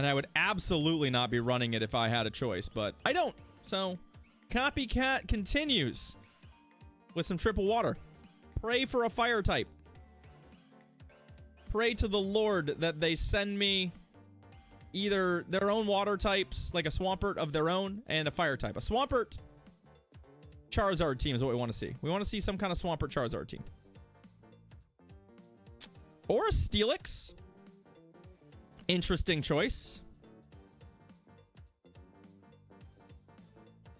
And I would absolutely not be running it if I had a choice, but I don't. So, Copycat continues with some triple water. Pray for a fire type. Pray to the Lord that they send me either their own water types, like a Swampert of their own, and a fire type. A Swampert Charizard team is what we want to see. We want to see some kind of Swampert Charizard team. Or a Steelix. Interesting choice.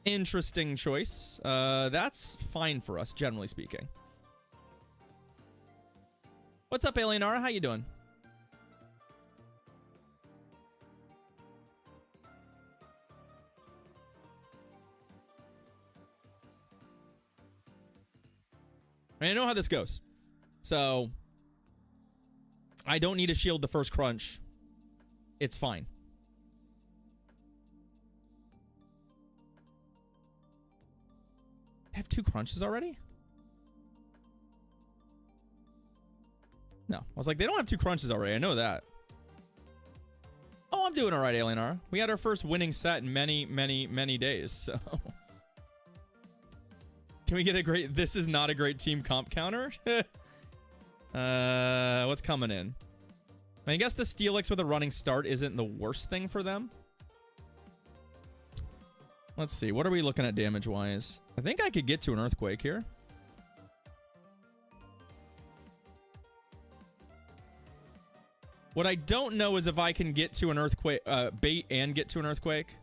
Interesting choice. That's fine for us, generally speaking. What's up, Alienara? How you doing? I know how this goes. So, I don't need to shield the first crunch. It's fine. I have 2 crunches already? No. I was like, they don't have 2 crunches already. I know that. Oh, I'm doing all right, Alienara. We had our first winning set in many, many, many days, so... Can we get a great... This is not a great team comp counter? What's coming in? I guess the Steelix with a running start isn't the worst thing for them. Let's see. What are we looking at damage-wise? I think I could get to an Earthquake here. What I don't know is if I can get to an Earthquake... bait and get to an Earthquake.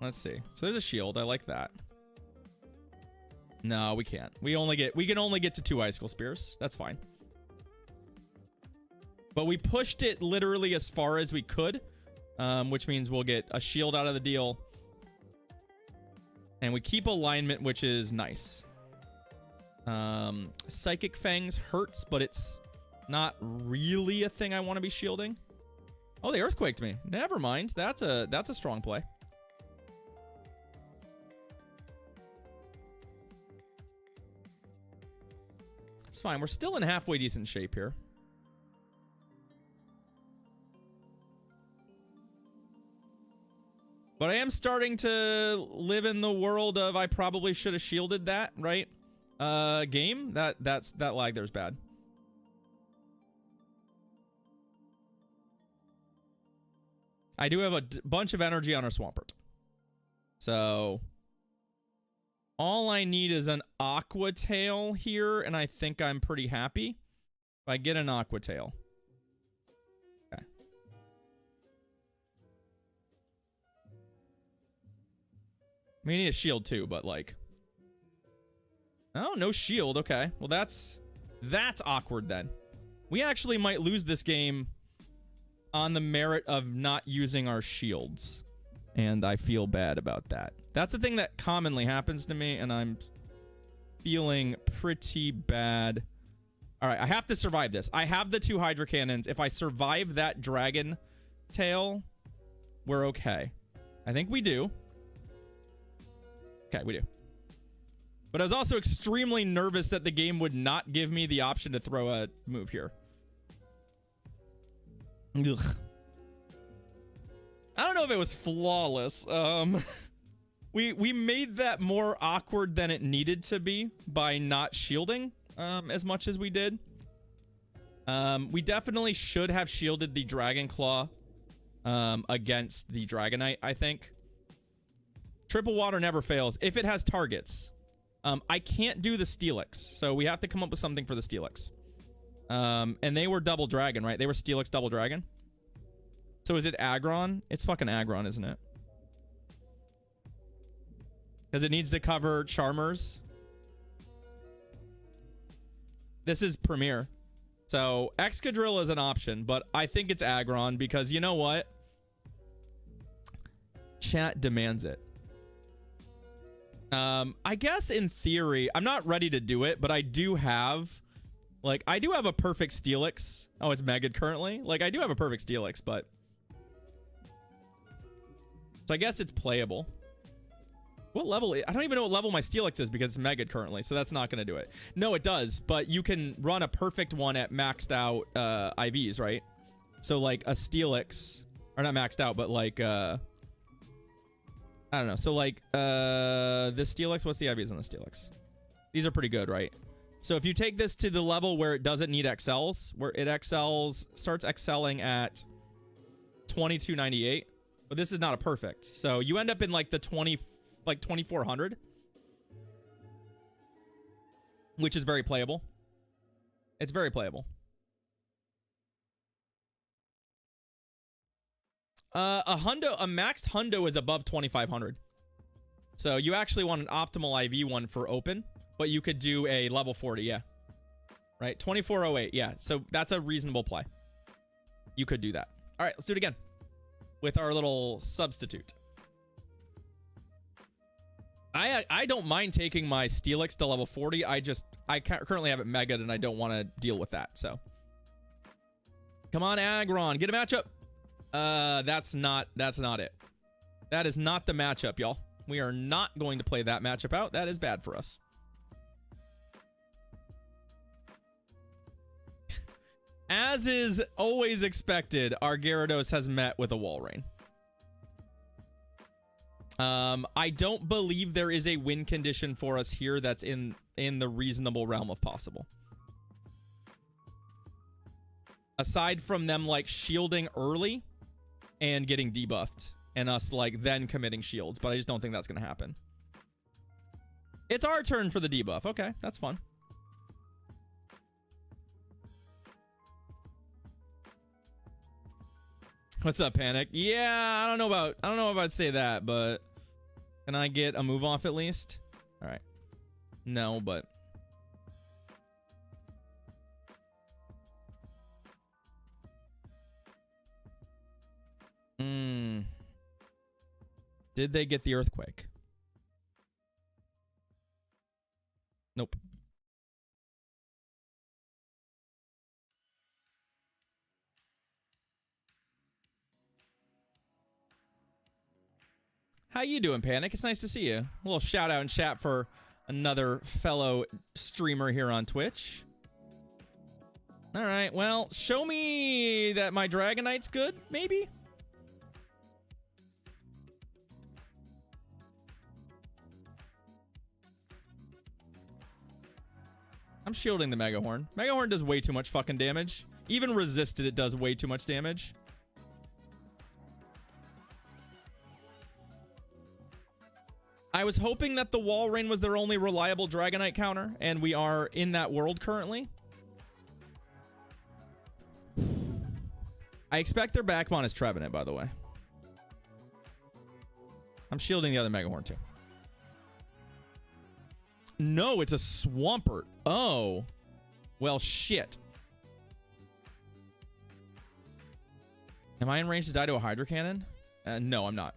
Let's see. So there's a shield. I like that. No, we can't. We can only get to 2 Icicle Spears. That's fine. But we pushed it literally as far as we could, which means we'll get a shield out of the deal. And we keep alignment, which is nice. Psychic Fangs hurts, but it's not really a thing I want to be shielding. Oh, they Earthquaked me. Never mind. That's a strong play. It's fine. We're still in halfway decent shape here. But I am starting to live in the world of I probably should have shielded that, right? Game. That lag there's bad. I do have a bunch of energy on our Swampert. So all I need is an Aqua Tail here, and I think I'm pretty happy if I get an Aqua Tail. Okay. We need a shield too, but like... Oh, no shield. Okay. Well, that's awkward then. We actually might lose this game on the merit of not using our shields. And I feel bad about that. That's the thing that commonly happens to me, and I'm feeling pretty bad. All right, I have to survive this. I have the 2 Hydra Cannons. If I survive that Dragon Tail, we're okay. I think we do. Okay, we do. But I was also extremely nervous that the game would not give me the option to throw a move here. Ugh. I don't know if it was flawless. We made that more awkward than it needed to be by not shielding as much as we did. We definitely should have shielded the Dragon Claw against the Dragonite, I think. Triple water never fails if it has targets. I can't do the Steelix, so we have to come up with something for the Steelix. And they were double dragon, right? They were Steelix double dragon. So is it Aggron? It's fucking Aggron, isn't it? Because it needs to cover Charmers. This is Premier. So Excadrill is an option, but I think it's Aggron because you know what? Chat demands it. I guess in theory, I'm not ready to do it, but I do have... Like, I do have a perfect Steelix. Oh, it's Megad currently. Like, I do have a perfect Steelix, but... So I guess it's playable. What level? I don't even know what level my Steelix is because it's Megad currently, so that's not going to do it. No, it does, but you can run a perfect one at maxed out IVs, right? So, like, a Steelix Or not maxed out, but like, I don't know. So like, this Steelix, what's the IVs on the Steelix? These are pretty good, right? So if you take this to the level where it doesn't need XLs, where it starts excelling at 2298, but this is not a perfect. So you end up in like the 2400, which is very playable. It's very playable. A maxed hundo is above 2500. So you actually want an optimal IV one for open, but you could do a level 40, yeah. Right, 2408, yeah. So that's a reasonable play. You could do that. All right, let's do it again with our little substitute. I don't mind taking my Steelix to level 40. I currently have it megaed and I don't want to deal with that. So come on, Aggron, get a matchup. That's not it. That is not the matchup, y'all. We are not going to play that matchup out. That is bad for us. As is always expected, our Gyarados has met with a Walrein. I don't believe there is a win condition for us here that's in the reasonable realm of possible. Aside from them like shielding early and getting debuffed and us like then committing shields, but I just don't think that's gonna happen. It's our turn for the debuff. Okay, that's fun. What's up, Panic? Yeah, I don't know if I'd say that, but can I get a move off at least? All right. No, but did they get the earthquake? Nope. How you doing, Panic? It's nice to see you. A little shout out in chat for another fellow streamer here on Twitch. All right, well, show me that my Dragonite's good, maybe? I'm shielding the Megahorn. Megahorn does way too much fucking damage. Even resisted, it does way too much damage. I was hoping that the Walrein was their only reliable Dragonite counter, and we are in that world currently. I expect their backbone is Trevenant, by the way. I'm shielding the other Megahorn too. No, it's a Swampert. Oh. Well, shit. Am I in range to die to a Hydro Cannon? No, I'm not.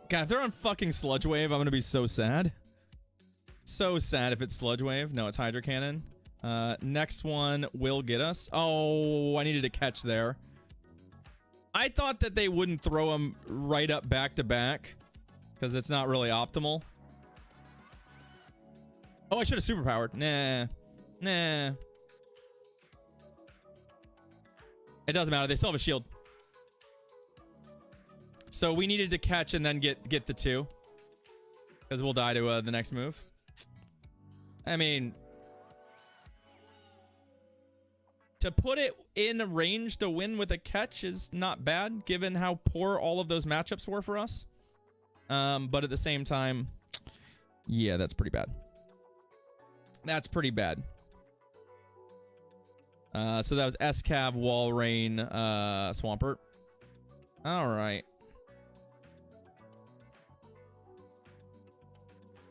God, if they're on fucking Sludge Wave, I'm gonna be so sad. So sad if it's Sludge Wave. No, it's Hydro Cannon. Next one will get us. Oh, I needed a catch there. I thought that they wouldn't throw them right up back to back because it's not really optimal. Oh, I should have superpowered. Nah. It doesn't matter. They still have a shield. So we needed to catch and then get the two. Because we'll die to the next move. I mean, to put it in range to win with a catch is not bad, given how poor all of those matchups were for us. But at the same time, yeah, that's pretty bad. That's pretty bad. So that was S-Cav, Walrein, Swampert. All right.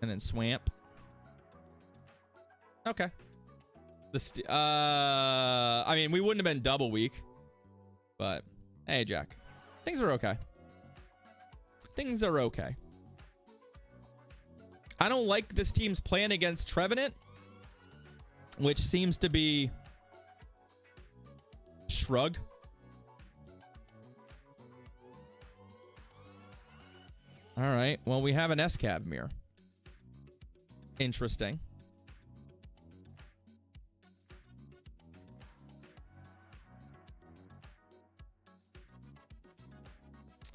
And then Swamp. Okay. I mean, we wouldn't have been double weak. But, hey, Jack. Things are okay. Things are okay. I don't like this team's plan against Trevenant, which seems to be Shrug. All right. Well, we have an S-Cav mirror. Interesting.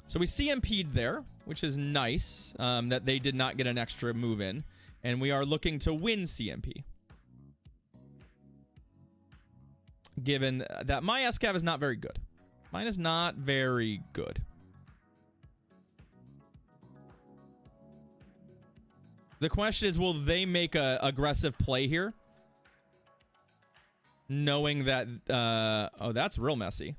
So we CMP'd there, which is nice, that they did not get an extra move in. And we are looking to win CMP. Given that my S-Cav is not very good. Mine is not very good. The question is, will they make a aggressive play here? Knowing that, oh, that's real messy.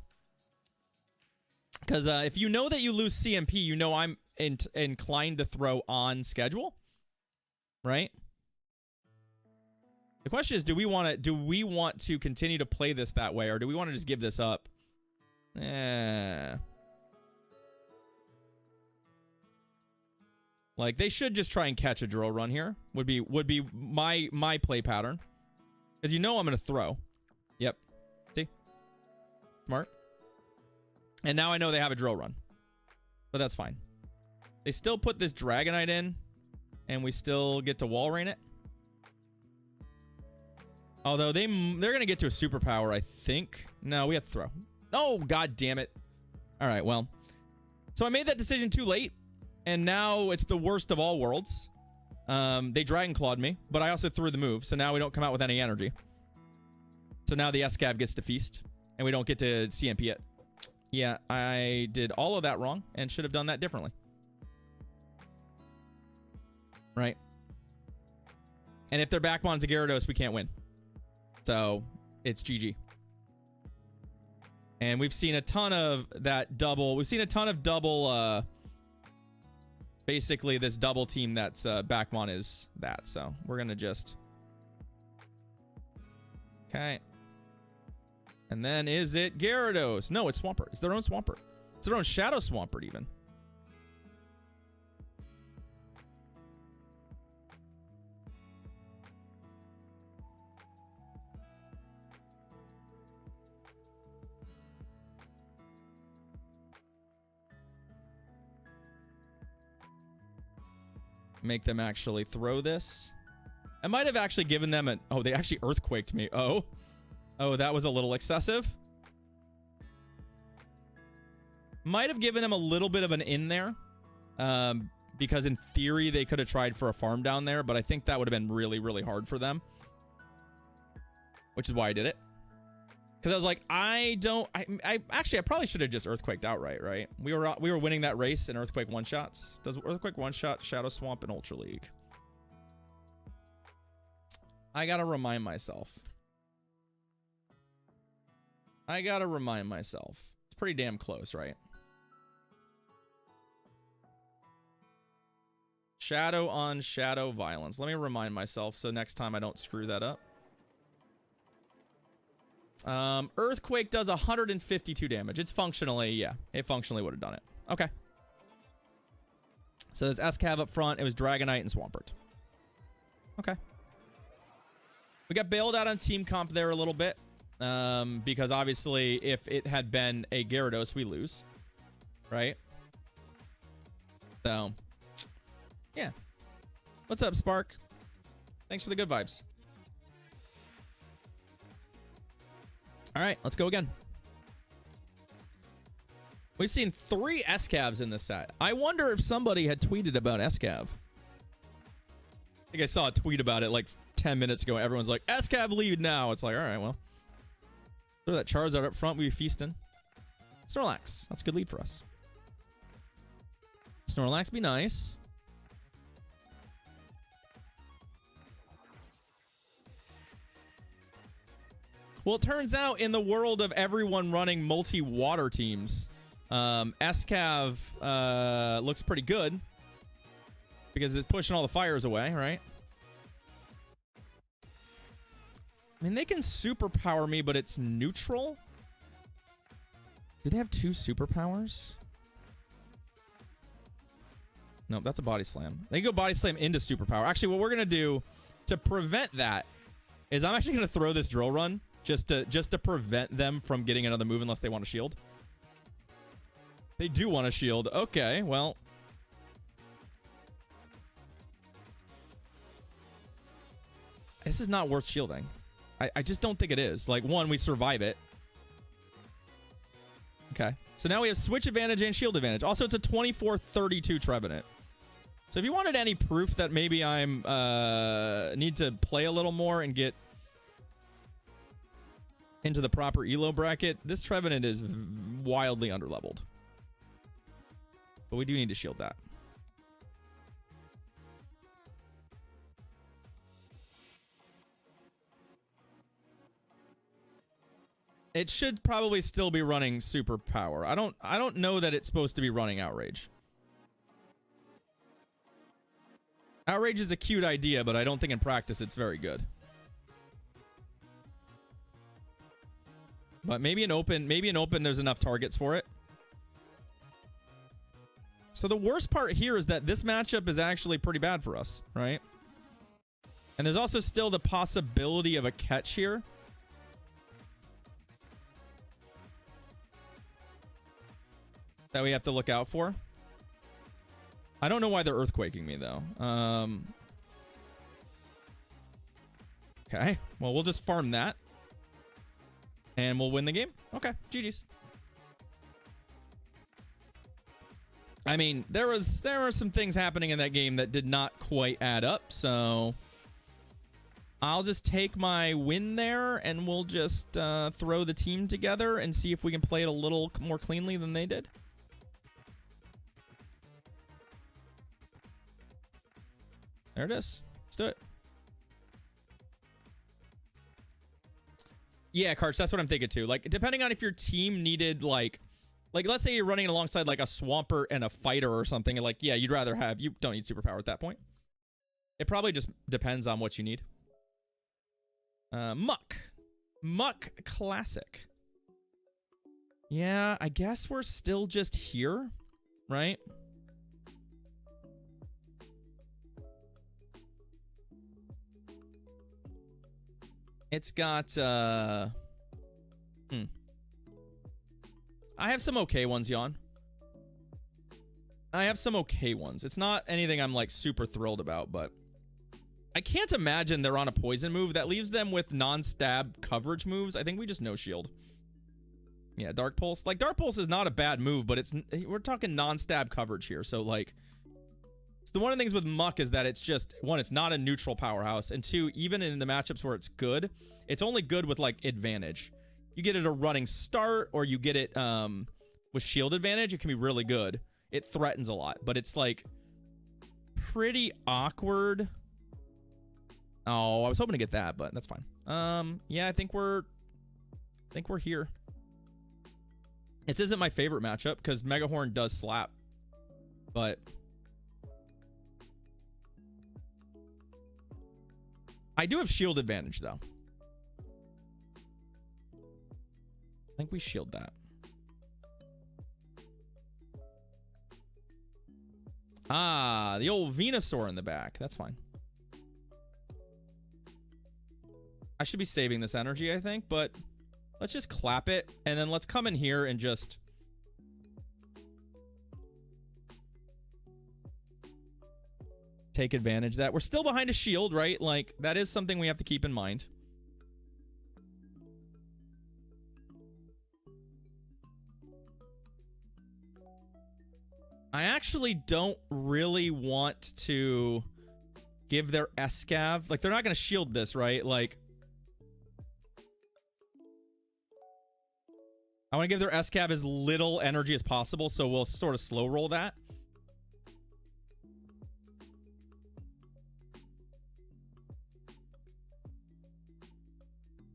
Because if you know that you lose CMP, you know I'm inclined to throw on schedule, right? The question is, do we want to continue to play this that way, or do we want to just give this up? Like, they should just try and catch a drill run here. Would be my play pattern, because you know I'm gonna throw. Yep. See, smart. And now I know they have a drill run. But that's fine. They still put this Dragonite in. And we still get to wall rain it. Although they're going to get to a superpower, I think. No, we have to throw. Oh, god damn it. Alright, well. So I made that decision too late. And now it's the worst of all worlds. They Dragon Clawed me. But I also threw the move. So now we don't come out with any energy. So now the S-Cav gets to feast. And we don't get to CMP it. Yeah, I did all of that wrong and should have done that differently. Right. And if they're Backmon's a Gyarados, we can't win. So, it's GG. And we've seen a ton of that double. We've seen a ton of double, basically this double team that's Backmon is that. So, we're going to just... Okay. And then is it Gyarados? No, it's Swampert. It's their own Swampert. It's their own Shadow Swampert, even. Make them actually throw this. I might have actually given them an... Oh, they actually Earthquaked me. Oh. Oh, that was a little excessive. Might have given him a little bit of an in there. Because in theory, they could have tried for a farm down there. But I think that would have been really, really hard for them. Which is why I did it. Because I was like, I probably should have just Earthquaked outright, right? We were winning that race in Earthquake one-shots. Does Earthquake one-shot Shadow Swamp in Ultra League? I gotta remind myself. It's pretty damn close, right? Shadow on Shadow Violence. Let me remind myself so next time I don't screw that up. Earthquake does 152 damage. It's functionally, yeah. It functionally would have done it. Okay. So there's S-Cav up front. It was Dragonite and Swampert. Okay. We got bailed out on team comp there a little bit. Because obviously if it had been a Gyarados, we lose. Right? So, yeah. What's up, Spark? Thanks for the good vibes. All right, let's go again. We've seen 3 S-Cavs in this set. I wonder if somebody had tweeted about S-Cav. I think I saw a tweet about it like 10 minutes ago. Everyone's like, S-Cav lead now. It's like, all right, well. Throw that Charizard up front. We be feasting. Snorlax. That's a good lead for us. Snorlax be nice. Well, it turns out in the world of everyone running multi-water teams, S-Cav looks pretty good because it's pushing all the fires away, right? I mean, they can superpower me, but it's neutral. Do they have 2 superpowers? Nope, that's a body slam. They can go body slam into superpower. Actually, what we're going to do to prevent that is I'm actually going to throw this drill run just to prevent them from getting another move unless they want to shield. They do want to shield. Okay, well. This is not worth shielding. I just don't think it is. Like, one, we survive it. Okay. So now we have switch advantage and shield advantage. Also, it's a 24-32 Trevenant. So if you wanted any proof that maybe I'm need to play a little more and get into the proper elo bracket, this Trevenant is wildly underleveled. But we do need to shield that. It should probably still be running superpower. I don't know that it's supposed to be running outrage. Outrage is a cute idea, but I don't think in practice it's very good. But maybe in open there's enough targets for it. So the worst part here is that this matchup is actually pretty bad for us, right? And there's also still the possibility of a catch here. That we have to look out for. I don't know why they're earthquaking me, though. Okay. Well, we'll just farm that. And we'll win the game. Okay. GG's. I mean, there were some things happening in that game that did not quite add up, so I'll just take my win there, and we'll just throw the team together and see if we can play it a little more cleanly than they did. There it is. Let's do it. Yeah, Karch, that's what I'm thinking too. Like, depending on if your team needed, like let's say you're running alongside like a Swampert and a Fighter or something, and like, yeah, you don't need superpower at that point. It probably just depends on what you need. Muck Classic. Yeah, I guess we're still just here, right? It's got, I have some okay ones, Jan. I have some okay ones. It's not anything I'm, like, super thrilled about, but I can't imagine they're on a poison move. That leaves them with non-stab coverage moves. I think we just no-shield. Yeah, Dark Pulse. Like, Dark Pulse is not a bad move, but we're talking non-stab coverage here, so, like, so one of the things with Muck is that it's just, one, it's not a neutral powerhouse, and two, even in the matchups where it's good, it's only good with, like, advantage. You get it a running start, or you get it with shield advantage, it can be really good. It threatens a lot, but it's, like, pretty awkward. Oh, I was hoping to get that, but that's fine. Yeah, I think we're here. This isn't my favorite matchup, because Megahorn does slap, but I do have shield advantage, though. I think we shield that. Ah, the old Venusaur in the back. That's fine. I should be saving this energy, I think, but let's just clap it, and then let's come in here and just take advantage of that. We're still behind a shield, right? Like, that is something we have to keep in mind. I actually don't really want to give their S-Cav. Like, they're not going to shield this, right? Like, I want to give their S-Cav as little energy as possible, so we'll sort of slow roll that.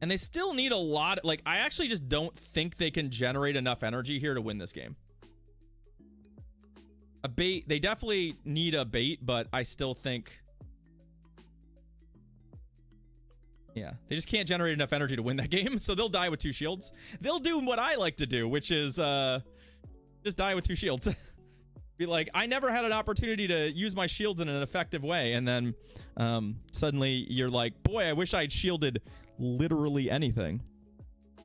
And they still need a lot. Like, I actually just don't think they can generate enough energy here to win this game. A bait. They definitely need a bait, but I still think... Yeah, they just can't generate enough energy to win that game, so they'll die with 2 shields. They'll do what I like to do, which is just die with 2 shields. Be like, I never had an opportunity to use my shields in an effective way, and then suddenly you're like, boy, I wish I'd shielded literally anything.